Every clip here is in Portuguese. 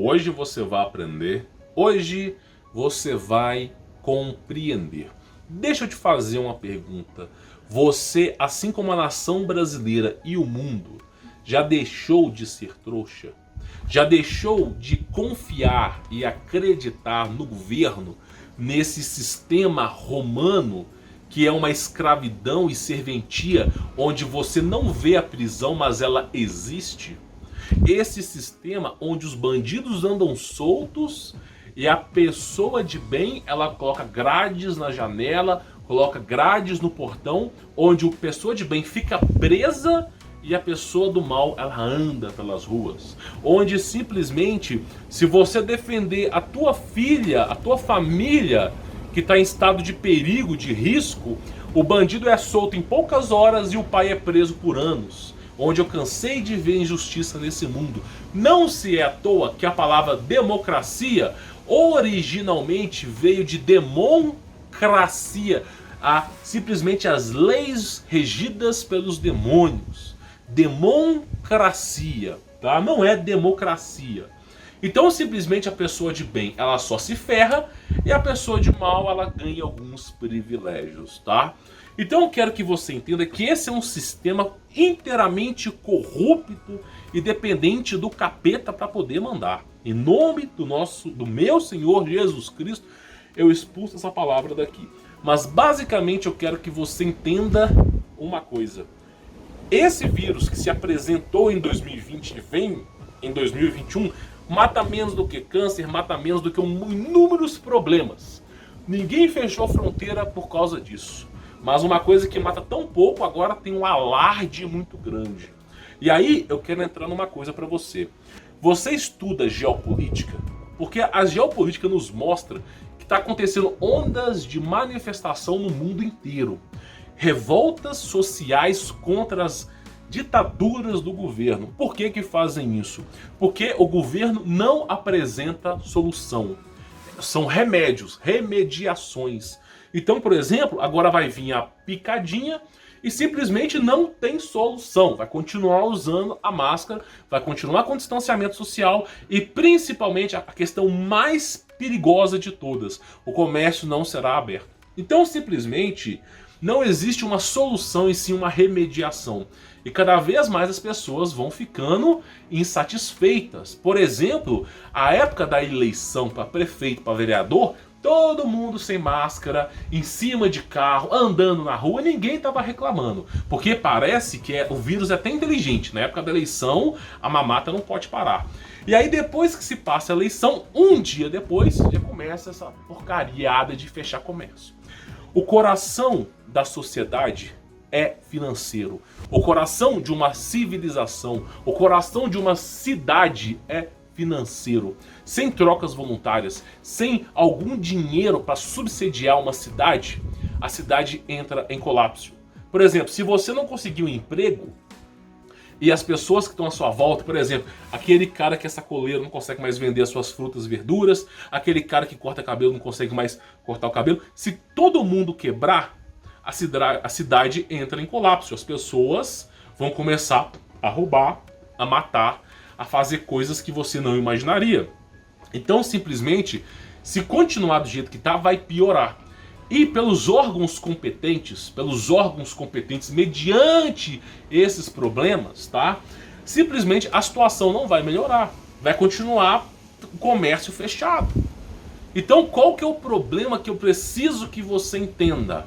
Hoje você vai aprender, hoje você vai compreender. Deixa eu te fazer uma pergunta. Você, assim como a nação brasileira e o mundo, já deixou de ser trouxa? Já deixou de confiar e acreditar no governo, nesse sistema romano que é uma escravidão e serventia, onde você não vê a prisão, mas ela existe? Esse sistema onde os bandidos andam soltos e a pessoa de bem, ela coloca grades na janela, coloca grades no portão, onde a pessoa de bem fica presa e a pessoa do mal, ela anda pelas ruas. Onde simplesmente, se você defender a tua filha, a tua família, que está em estado de perigo, de risco, o bandido é solto em poucas horas e o pai é preso por anos. Onde eu cansei de ver injustiça nesse mundo. Não se é à toa que a palavra democracia originalmente veio de democracia, simplesmente as leis regidas pelos demônios. Democracia, tá? Não é democracia. Então simplesmente a pessoa de bem, ela só se ferra, e a pessoa de mal, ela ganha alguns privilégios, tá? Então eu quero que você entenda que esse é um sistema inteiramente corrupto e dependente do capeta para poder mandar. Em nome do meu Senhor Jesus Cristo, eu expulso essa palavra daqui. Mas basicamente eu quero que você entenda uma coisa. Esse vírus que se apresentou em 2020 e vem em 2021 mata menos do que câncer, mata menos do que inúmeros problemas. Ninguém fechou a fronteira por causa disso. Mas uma coisa que mata tão pouco agora tem um alarde muito grande. E aí eu quero entrar numa coisa para você. Você estuda geopolítica? Porque a geopolítica nos mostra que está acontecendo ondas de manifestação no mundo inteiro. Revoltas sociais contra as ditaduras do governo. Por que fazem isso? Porque o governo não apresenta solução. São remédios, remediações. Então, por exemplo, agora vai vir a picadinha e simplesmente não tem solução. Vai continuar usando a máscara, vai continuar com o distanciamento social e principalmente a questão mais perigosa de todas: o comércio não será aberto. Então, simplesmente, não existe uma solução e sim uma remediação. E cada vez mais as pessoas vão ficando insatisfeitas. Por exemplo, a época da eleição para prefeito, para vereador, todo mundo sem máscara, em cima de carro, andando na rua, ninguém estava reclamando. Porque parece que o vírus é até inteligente. Na época da eleição, a mamata não pode parar. E aí depois que se passa a eleição, um dia depois, já começa essa porcariada de fechar comércio. O coração da sociedade é financeiro. O coração de uma civilização, o coração de uma cidade é financeiro. Sem trocas voluntárias, sem algum dinheiro para subsidiar uma cidade, a cidade entra em colapso. Por exemplo, se você não conseguir um emprego e as pessoas que estão à sua volta, por exemplo, aquele cara que é sacoleiro não consegue mais vender as suas frutas e verduras, aquele cara que corta cabelo não consegue mais cortar o cabelo, se todo mundo quebrar, a cidade entra em colapso. As pessoas vão começar a roubar, a matar, a fazer coisas que você não imaginaria. Então, simplesmente, se continuar do jeito que está, vai piorar. E pelos órgãos competentes, mediante esses problemas, tá? Simplesmente a situação não vai melhorar. Vai continuar o comércio fechado. Então, qual que é o problema que eu preciso que você entenda?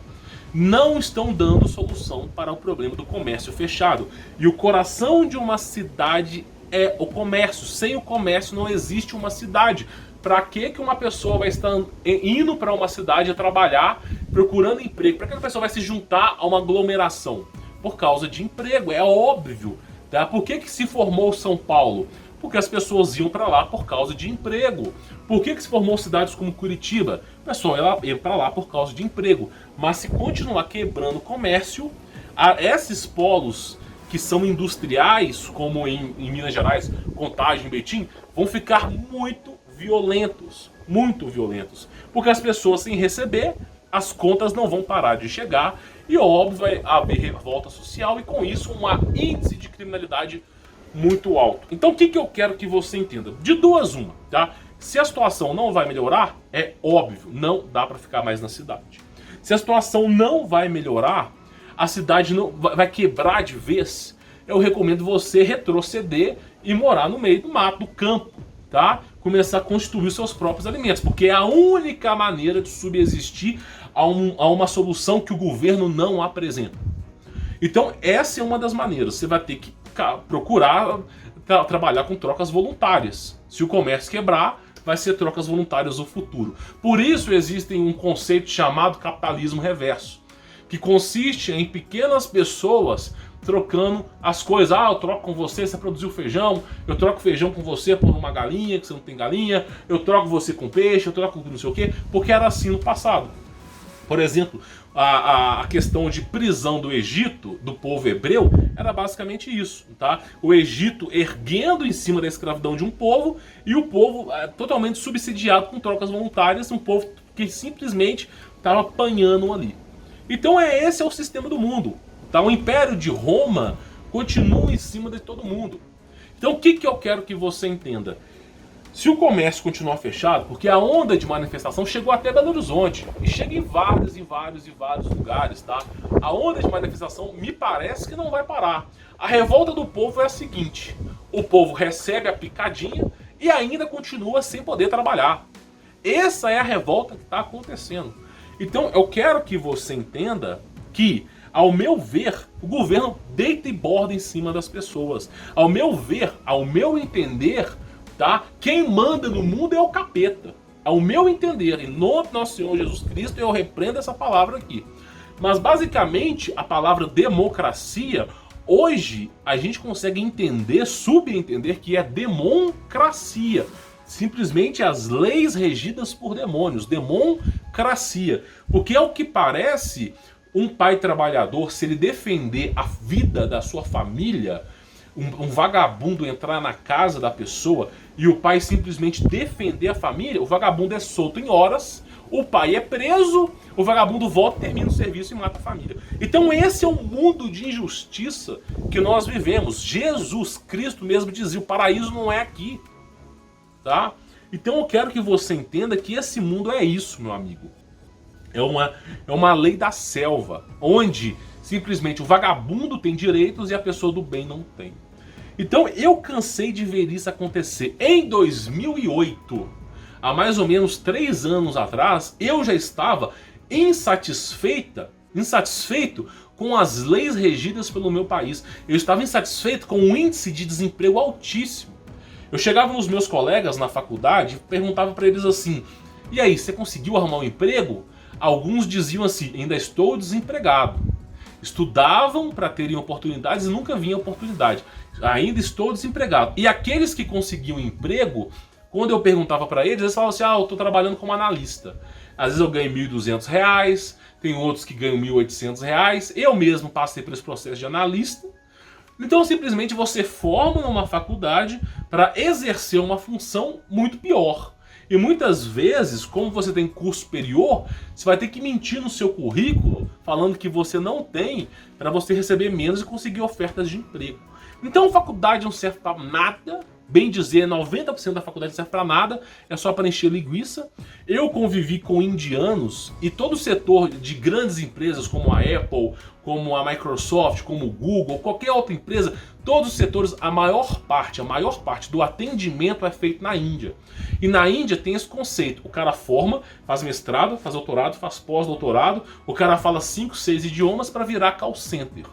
Não estão dando solução para o problema do comércio fechado. E o coração de uma cidade é o comércio. Sem o comércio não existe uma cidade. Para que uma pessoa vai estar indo para uma cidade a trabalhar, procurando emprego? Para que a pessoa vai se juntar a uma aglomeração? Por causa de emprego, é óbvio. Tá? Por que se formou São Paulo? Porque as pessoas iam para lá por causa de emprego. Por que se formou cidades como Curitiba? O pessoal ia para lá por causa de emprego. Mas se continuar quebrando o comércio, esses polos que são industriais, como em Minas Gerais, Contagem, Betim, vão ficar muito violentos. Muito violentos. Porque as pessoas, sem receber, as contas não vão parar de chegar. E óbvio, vai haver revolta social e com isso um índice de criminalidade muito alto. Então o que eu quero que você entenda? De duas uma, tá? Se a situação não vai melhorar, é óbvio, não dá para ficar mais na cidade. Se a situação não vai melhorar, a cidade não vai quebrar de vez, eu recomendo você retroceder e morar no meio do mato, do campo, tá? Começar a construir seus próprios alimentos, porque é a única maneira de subsistir a uma solução que o governo não apresenta. Então essa é uma das maneiras. Você vai ter que procurar trabalhar com trocas voluntárias. Se o comércio quebrar, vai ser trocas voluntárias no futuro. Por isso existe um conceito chamado capitalismo reverso, que consiste em pequenas pessoas trocando as coisas. Eu troco com você, você produziu feijão, eu troco feijão com você por uma galinha, que você não tem galinha, eu troco você com peixe, eu troco com não sei o quê, porque era assim no passado. Por exemplo, a questão de prisão do Egito, do povo hebreu, era basicamente isso, tá? O Egito erguendo em cima da escravidão de um povo e o povo totalmente subsidiado com trocas voluntárias, um povo que simplesmente estava apanhando ali. Então esse é o sistema do mundo, tá? O Império de Roma continua em cima de todo mundo. Então o que eu quero que você entenda? Se o comércio continuar fechado, porque a onda de manifestação chegou até Belo Horizonte, e chega em vários lugares, tá? A onda de manifestação me parece que não vai parar. A revolta do povo é a seguinte: o povo recebe a picadinha e ainda continua sem poder trabalhar. Essa é a revolta que está acontecendo. Então eu quero que você entenda que, ao meu ver, o governo deita e borda em cima das pessoas. Ao meu ver, ao meu entender, tá? Quem manda no mundo é o capeta. Ao meu entender, em nome do nosso Senhor Jesus Cristo, eu repreendo essa palavra aqui. Mas basicamente, a palavra democracia, hoje a gente consegue entender, subentender que é democracia. Simplesmente as leis regidas por demônios, democracia. Porque ao que parece, um pai trabalhador, se ele defender a vida da sua família, um vagabundo entrar na casa da pessoa e o pai simplesmente defender a família, o vagabundo é solto em horas, o pai é preso, o vagabundo volta, termina o serviço e mata a família. Então esse é o mundo de injustiça que nós vivemos. Jesus Cristo mesmo dizia, o paraíso não é aqui, tá? Então eu quero que você entenda que esse mundo é isso, meu amigo. É uma lei da selva, onde simplesmente o vagabundo tem direitos e a pessoa do bem não tem. Então eu cansei de ver isso acontecer. Em 2008, há mais ou menos 3 anos atrás, eu já estava insatisfeito com as leis regidas pelo meu país. Eu estava insatisfeito com o índice de desemprego altíssimo. Eu chegava nos meus colegas na faculdade e perguntava para eles assim: e aí, você conseguiu arrumar um emprego? Alguns diziam assim: ainda estou desempregado. Estudavam para terem oportunidades e nunca vinha oportunidade. Ainda estou desempregado. E aqueles que conseguiam emprego, quando eu perguntava para eles, eles falavam assim: eu estou trabalhando como analista. Às vezes eu ganho R$1.200, tem outros que ganham R$1.800. Eu mesmo passei por esse processo de analista. Então simplesmente você forma numa faculdade para exercer uma função muito pior. E muitas vezes, como você tem curso superior, você vai ter que mentir no seu currículo, falando que você não tem, para você receber menos e conseguir ofertas de emprego. Então a faculdade não serve para nada, bem dizer, 90% da faculdade não serve para nada, é só para encher linguiça. Eu convivi com indianos e todo o setor de grandes empresas como a Apple, como a Microsoft, como o Google, qualquer outra empresa, todos os setores, a maior parte do atendimento é feito na Índia. E na Índia tem esse conceito: o cara forma, faz mestrado, faz doutorado, faz pós-doutorado, o cara fala 5, 6 idiomas para virar call center.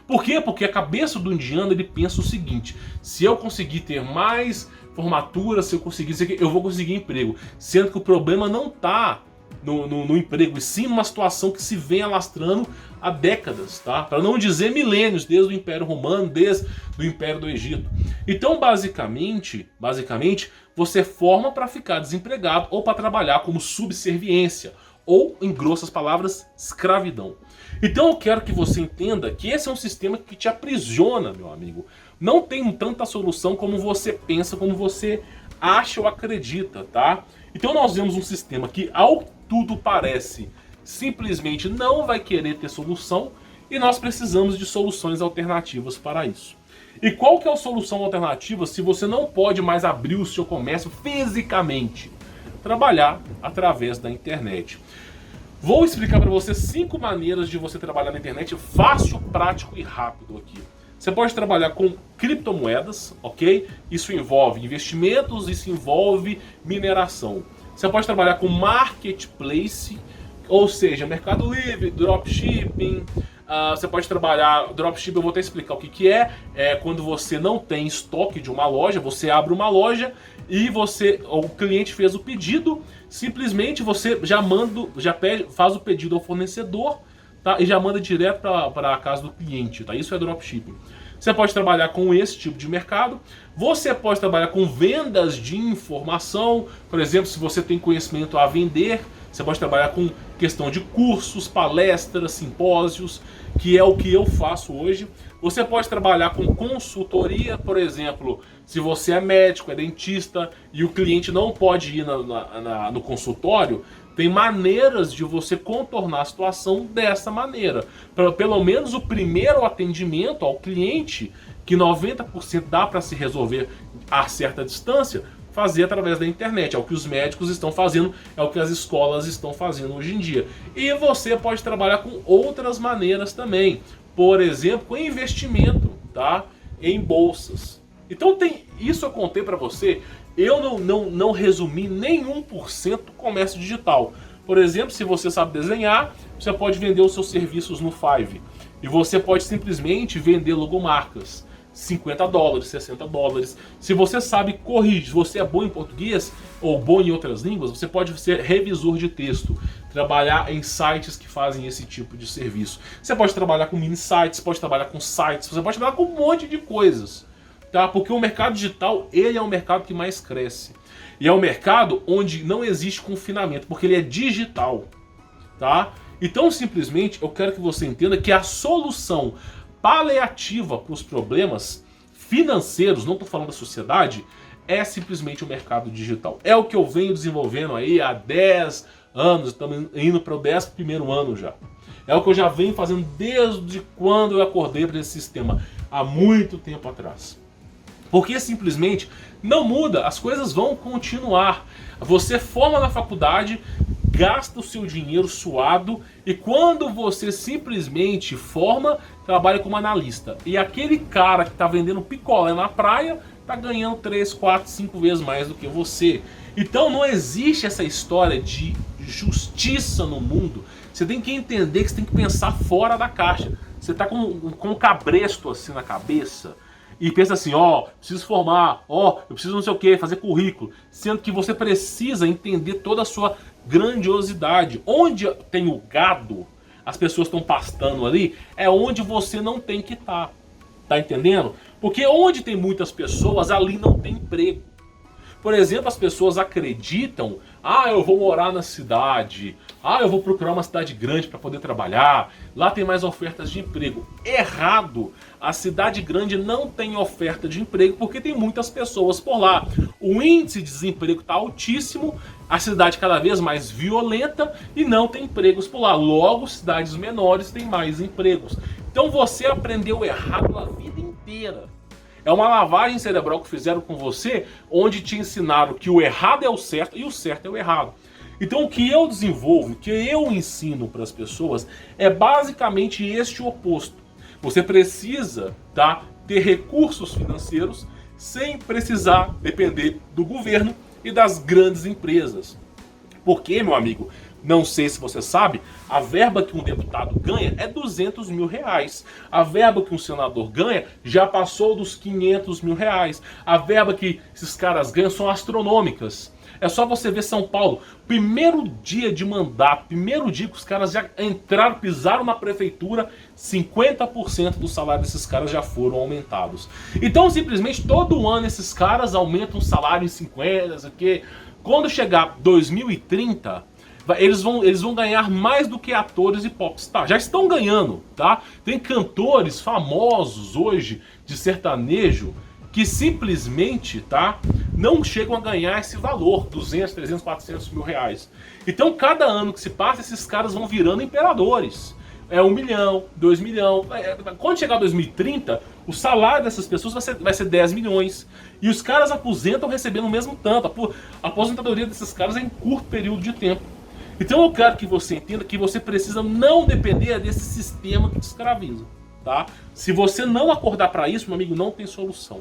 Por quê? Porque a cabeça do indiano, ele pensa o seguinte: se eu conseguir ter mais formatura, se eu conseguir isso aqui, eu vou conseguir emprego. Sendo que o problema não está no emprego, e sim numa situação que se vem alastrando há décadas, tá? Para não dizer milênios, desde o Império Romano, desde o Império do Egito. Então, basicamente, você forma para ficar desempregado ou para trabalhar como subserviência, ou, em grossas palavras, escravidão. Então eu quero que você entenda que esse é um sistema que te aprisiona, meu amigo. Não tem tanta solução como você pensa, como você acha ou acredita, tá? Então nós vemos um sistema que, ao tudo parece, simplesmente não vai querer ter solução, e nós precisamos de soluções alternativas para isso. E qual que é a solução alternativa se você não pode mais abrir o seu comércio fisicamente? Trabalhar através da internet. Vou explicar para você 5 maneiras de você trabalhar na internet fácil, prático e rápido aqui. Você pode trabalhar com criptomoedas, ok? Isso envolve investimentos, isso envolve mineração. Você pode trabalhar com marketplace, ou seja, Mercado Livre, dropshipping. Você pode trabalhar, dropshipping eu vou até explicar o que é. É quando você não tem estoque de uma loja, você abre uma loja e o cliente fez o pedido, simplesmente você faz o pedido ao fornecedor, tá? E já manda direto para a casa do cliente, tá? Isso é dropshipping. Você pode trabalhar com esse tipo de mercado. Você pode trabalhar com vendas de informação. Por exemplo, se você tem conhecimento a vender, você pode trabalhar com questão de cursos, palestras, simpósios, que é o que eu faço hoje. Você pode trabalhar com consultoria, por exemplo, se você é médico, é dentista e o cliente não pode ir no consultório, tem maneiras de você contornar a situação dessa maneira. Pelo menos o primeiro atendimento ao cliente, que 90% dá para se resolver a certa distância, fazer através da internet. É o que os médicos estão fazendo, é o que as escolas estão fazendo hoje em dia. E você pode trabalhar com outras maneiras também. Por exemplo, com investimento, tá? Em bolsas. Então isso eu contei para você. Eu não resumi nem 1% do comércio digital. Por exemplo, se você sabe desenhar, você pode vender os seus serviços no Fiverr. E você pode simplesmente vender logomarcas. $50, $60. Se você sabe corrigir, se você é bom em português ou bom em outras línguas, você pode ser revisor de texto, trabalhar em sites que fazem esse tipo de serviço. Você pode trabalhar com mini sites, pode trabalhar com sites, você pode trabalhar com um monte de coisas, tá? Porque o mercado digital, ele é o mercado que mais cresce. E é um mercado onde não existe confinamento, porque ele é digital, tá? Então, simplesmente, eu quero que você entenda que a solução paliativa para os problemas financeiros, não estou falando da sociedade, é simplesmente o mercado digital. É o que eu venho desenvolvendo aí há 10 anos, estamos indo para o 11º ano já. É o que eu já venho fazendo desde quando eu acordei para esse sistema, há muito tempo atrás. Porque simplesmente não muda, as coisas vão continuar. Você forma na faculdade, gasta o seu dinheiro suado e quando você simplesmente forma, trabalha como analista. E aquele cara que está vendendo picolé na praia está ganhando 3, 4, 5 vezes mais do que você. Então não existe essa história de justiça no mundo. Você tem que entender que você tem que pensar fora da caixa. Você está com um cabresto assim na cabeça e pensa assim, preciso formar, eu preciso não sei o que, fazer currículo. Sendo que você precisa entender toda a sua grandiosidade. Onde tem o gado, as pessoas estão pastando ali, é onde você não tem que estar. Tá entendendo? Porque onde tem muitas pessoas, ali não tem emprego. Por exemplo, as pessoas acreditam, eu vou morar na cidade, eu vou procurar uma cidade grande para poder trabalhar, lá tem mais ofertas de emprego. Errado! A cidade grande não tem oferta de emprego porque tem muitas pessoas por lá. O índice de desemprego está altíssimo, a cidade cada vez mais violenta e não tem empregos por lá. Logo, cidades menores têm mais empregos. Então você aprendeu errado a vida inteira. É uma lavagem cerebral que fizeram com você, onde te ensinaram que o errado é o certo e o certo é o errado. Então o que eu desenvolvo, o que eu ensino para as pessoas é basicamente este oposto. Você precisa, ter recursos financeiros sem precisar depender do governo e das grandes empresas. Porque, meu amigo, não sei se você sabe, a verba que um deputado ganha é R$200 mil. A verba que um senador ganha já passou dos R$500 mil. A verba que esses caras ganham são astronômicas. É só você ver São Paulo, primeiro dia de mandato, primeiro dia que os caras já entraram, pisaram na prefeitura, 50% do salário desses caras já foram aumentados. Então simplesmente todo ano esses caras aumentam o salário em 50%, porque quando chegar 2030... Eles vão ganhar mais do que atores e popstars. Já estão ganhando, tá? Tem cantores famosos hoje de sertanejo que simplesmente, não chegam a ganhar esse valor, 200, 300, 400 mil reais. Então, cada ano que se passa, esses caras vão virando imperadores. É 1 milhão, 2 milhões. Quando chegar 2030, O salário dessas pessoas vai ser 10 milhões. E os caras aposentam recebendo o mesmo tanto. A aposentadoria desses caras é em curto período de tempo. Então eu quero que você entenda que você precisa não depender desse sistema que te escraviza, tá? Se você não acordar para isso, meu amigo, não tem solução.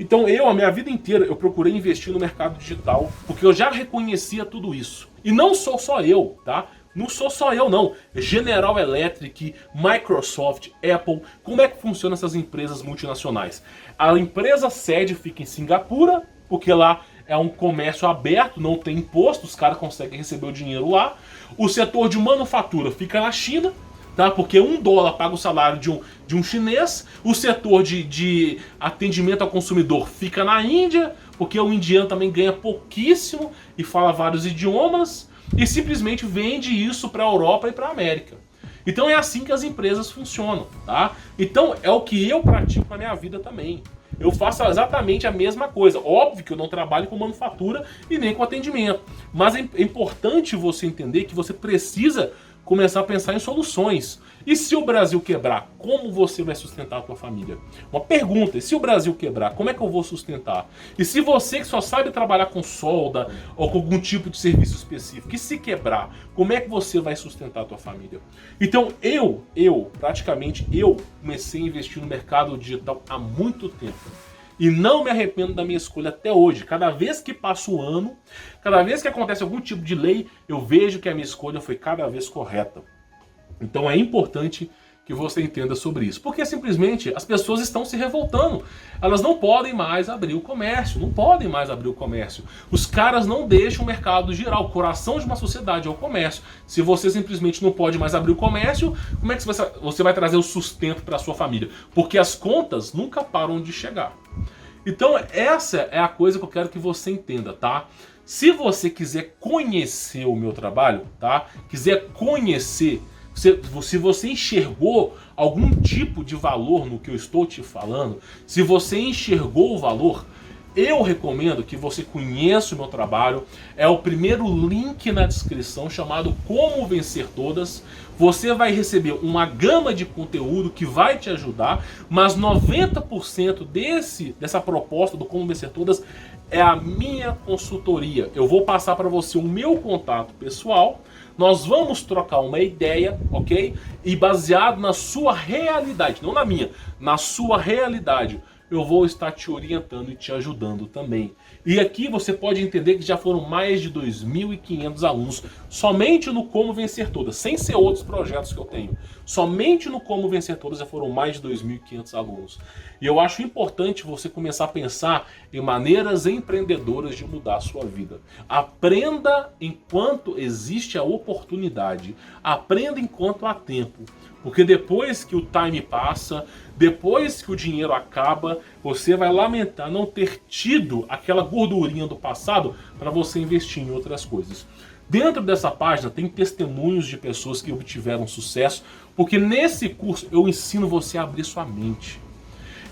Então a minha vida inteira, eu procurei investir no mercado digital, porque eu já reconhecia tudo isso. E não sou só eu, tá? Não sou só eu, não. General Electric, Microsoft, Apple. Como é que funcionam essas empresas multinacionais? A empresa sede fica em Singapura, porque lá é um comércio aberto, não tem imposto, os caras conseguem receber o dinheiro lá. O setor de manufatura fica na China, tá? Porque $1 paga o salário de um chinês. O setor de atendimento ao consumidor fica na Índia, porque o indiano também ganha pouquíssimo e fala vários idiomas. E simplesmente vende isso para a Europa e para a América. Então é assim que as empresas funcionam, tá? Então é o que eu pratico na minha vida também. Eu faço exatamente a mesma coisa. Óbvio que eu não trabalho com manufatura e nem com atendimento. Mas é importante você entender que você precisa começar a pensar em soluções. E se o Brasil quebrar, como você vai sustentar a tua família? Uma pergunta, e se o Brasil quebrar, como é que eu vou sustentar? E se você que só sabe trabalhar com solda ou com algum tipo de serviço específico, e se quebrar, como é que você vai sustentar a tua família? Então praticamente comecei a investir no mercado digital há muito tempo. E não me arrependo da minha escolha até hoje. Cada vez que passa o ano, cada vez que acontece algum tipo de lei, eu vejo que a minha escolha foi cada vez correta. Então é importante que você entenda sobre isso. Porque simplesmente as pessoas estão se revoltando. Elas não podem mais abrir o comércio. Não podem mais abrir o comércio. Os caras não deixam o mercado girar. O coração de uma sociedade é o comércio. Se você simplesmente não pode mais abrir o comércio, como é que você vai trazer o sustento para a sua família? Porque as contas nunca param de chegar. Então essa é a coisa que eu quero que você entenda, tá? Se você quiser conhecer o meu trabalho, tá? Quiser conhecer, se você enxergou algum tipo de valor no que eu estou te falando, se você enxergou o valor, eu recomendo que você conheça o meu trabalho. É o primeiro link na descrição, chamado Como Vencer Todas. Você vai receber uma gama de conteúdo que vai te ajudar, mas 90% dessa proposta do Como Vencer Todas é a minha consultoria. Eu vou passar para você o meu contato pessoal, nós vamos trocar uma ideia, ok? E baseado na sua realidade, não na minha, na sua realidade, eu vou estar te orientando e te ajudando também. E aqui você pode entender que já foram mais de 2.500 alunos somente no Como Vencer Todas, sem ser outros projetos que eu tenho. Somente no Como Vencer Todas já foram mais de 2.500 alunos. E eu acho importante você começar a pensar em maneiras empreendedoras de mudar a sua vida. Aprenda enquanto existe a oportunidade. Aprenda enquanto há tempo. Porque depois que o time passa, depois que o dinheiro acaba, você vai lamentar não ter tido aquela gordurinha do passado para você investir em outras coisas. Dentro dessa página tem testemunhos de pessoas que obtiveram sucesso, porque nesse curso eu ensino você a abrir sua mente.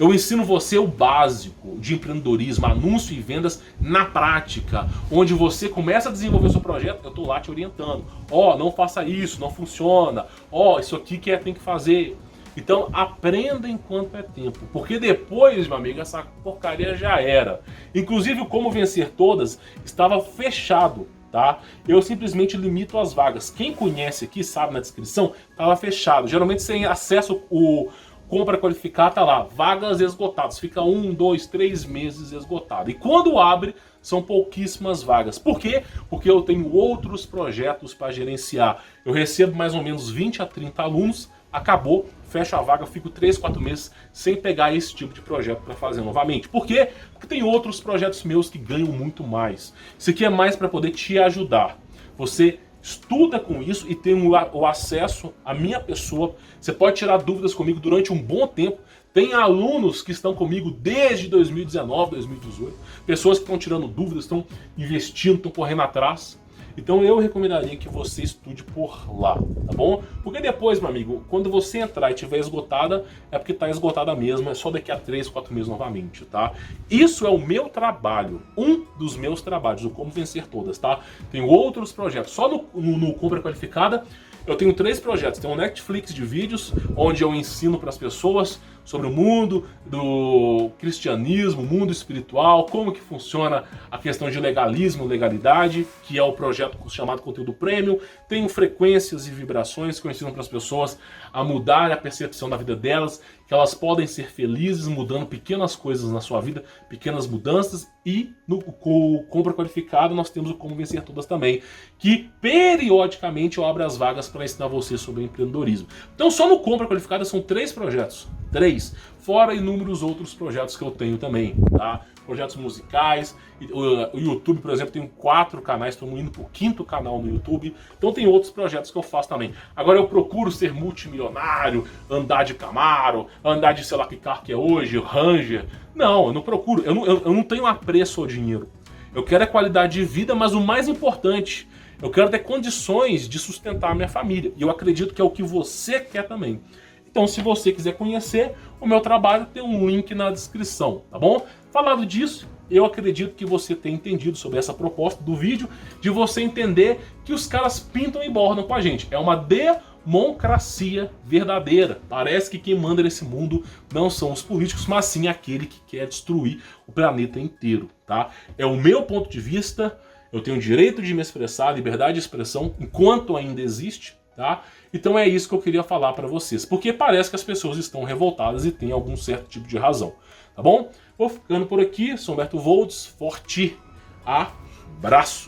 Eu ensino você o básico de empreendedorismo, anúncio e vendas na prática, onde você começa a desenvolver o seu projeto, eu estou lá te orientando. Ó, não faça isso, não funciona. Ó, isso aqui que tem que fazer. Então aprenda enquanto é tempo, porque depois, meu amigo, essa porcaria já era. Inclusive o Como Vencer Todas estava fechado, tá? Eu simplesmente limito as vagas. Quem conhece aqui, sabe, na descrição, estava fechado. Geralmente você acessa o Compra Qualificada, tá lá, vagas esgotadas. Fica 1, 2, 3 meses esgotado. E quando abre, são pouquíssimas vagas. Por quê? Porque eu tenho outros projetos para gerenciar. Eu recebo mais ou menos 20 a 30 alunos, acabou, fecho a vaga, fico 3, 4 meses sem pegar esse tipo de projeto para fazer novamente. Por quê? Porque tem outros projetos meus que ganham muito mais. Isso aqui é mais para poder te ajudar. Você estuda com isso e tem o acesso à minha pessoa. Você pode tirar dúvidas comigo durante um bom tempo. Tem alunos que estão comigo desde 2019, 2018. Pessoas que estão tirando dúvidas, estão investindo, estão correndo atrás. Então eu recomendaria que você estude por lá, tá bom? Porque depois, meu amigo, quando você entrar e estiver esgotada, é porque está esgotada mesmo, é só daqui a 3, 4 meses novamente, tá? Isso é o meu trabalho, um dos meus trabalhos, o Como Vencer Todas, tá? Tem outros projetos, só no Compra Qualificada eu tenho 3 projetos. Tem um Netflix de vídeos, onde eu ensino para as pessoas sobre o mundo do cristianismo, mundo espiritual, como que funciona a questão de legalismo, legalidade, que é o projeto chamado Conteúdo Premium. Tenho frequências e vibrações que eu ensino para as pessoas a mudar a percepção da vida delas, que elas podem ser felizes mudando pequenas coisas na sua vida, pequenas mudanças. E no Compra Qualificada nós temos o Como Vencer Todas também, que periodicamente eu abro as vagas para ensinar você sobre empreendedorismo. Então só no Compra Qualificada são 3 projetos, 3, fora inúmeros outros projetos que eu tenho também, tá? Projetos musicais, o YouTube, por exemplo, tem 4 canais, estou indo para o 5º canal no YouTube, então tem outros projetos que eu faço também. Agora eu procuro ser multimilionário, andar de Camaro, andar de sei lá que carro que é hoje, Ranger. Não, eu não procuro, eu não tenho apreço ao dinheiro. Eu quero a qualidade de vida, mas o mais importante, eu quero ter condições de sustentar a minha família. E eu acredito que é o que você quer também. Então, se você quiser conhecer o meu trabalho, tem um link na descrição, tá bom? Falando disso, eu acredito que você tenha entendido sobre essa proposta do vídeo, de você entender que os caras pintam e bordam com a gente. É uma democracia verdadeira. Parece que quem manda nesse mundo não são os políticos, mas sim aquele que quer destruir o planeta inteiro, tá? É o meu ponto de vista, eu tenho o direito de me expressar, liberdade de expressão, enquanto ainda existe, tá? Então é isso que eu queria falar para vocês, porque parece que as pessoas estão revoltadas e têm algum certo tipo de razão, tá bom? Vou ficando por aqui, sou Humberto Voldes, forte abraço!